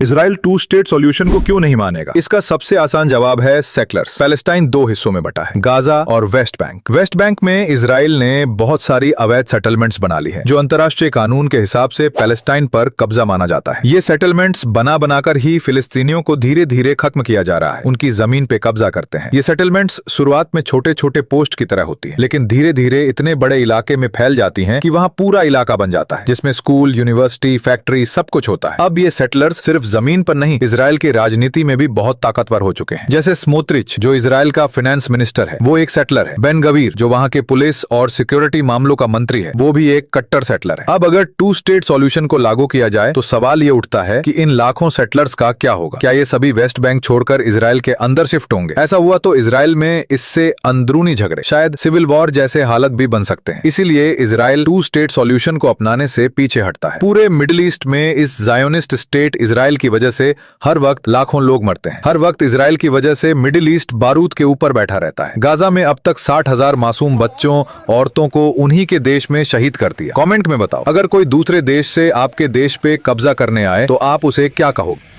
Israel to state solution को क्यों नहीं मानेगा? इसका सबसे आसान जवाब है सेटलर्स। पैलेस्टाइन दो हिस्सों में बटा है, गाजा और वेस्ट बैंक। वेस्ट बैंक में इजराइल ने बहुत सारी अवैध सेटलमेंट्स बना ली है, जो अंतर्राष्ट्रीय कानून के हिसाब से पैलेस्टाइन पर कब्जा माना जाता है। ये सेटलमेंट्स बना बनाकर ही फिलिस्तीनियों को धीरे धीरे खत्म किया जा रहा है, उनकी जमीन पे कब्जा करते हैं। ये सेटलमेंट्स शुरुआत में छोटे छोटे पोस्ट की तरह होती है, लेकिन धीरे धीरे इतने बड़े इलाके में फैल जाती हैं कि वहां पूरा इलाका बन जाता है, जिसमें स्कूल, यूनिवर्सिटी, फैक्ट्री सब कुछ होता है। अब ये सेटलर्स सिर्फ जमीन पर नहीं, इजराइल की राजनीति में भी बहुत ताकतवर हो चुके हैं। जैसे स्मोत्रिच, जो इजराइल का फाइनेंस मिनिस्टर है, वो एक सेटलर है। बेन गवीर, जो वहां के पुलिस और सिक्योरिटी मामलों का मंत्री है, वो भी एक कट्टर सेटलर है। अब अगर टू स्टेट सॉल्यूशन को लागू किया जाए तो सवाल ये उठता है कि इन लाखों सेटलर्स का क्या होगा? क्या ये सभी वेस्ट बैंक छोड़कर इजराइल के अंदर शिफ्ट होंगे? ऐसा हुआ तो इजराइल में इससे अंदरूनी झगड़े, शायद सिविल वॉर जैसे हालत भी बन सकते हैं। इसीलिए इजराइल टू स्टेट सॉल्यूशन को अपनाने से पीछे हटता है। पूरे मिडिल ईस्ट में इस जायोनिस्ट स्टेट इजराइल की वजह से हर वक्त लाखों लोग मरते हैं। हर वक्त इजराइल की वजह से मिडिल ईस्ट बारूद के ऊपर बैठा रहता है। गाजा में अब तक 60,000 मासूम बच्चों, औरतों को उन्हीं के देश में शहीद कर दिया। कमेंट में बताओ, अगर कोई दूसरे देश से आपके देश पे कब्जा करने आए तो आप उसे क्या कहोगे?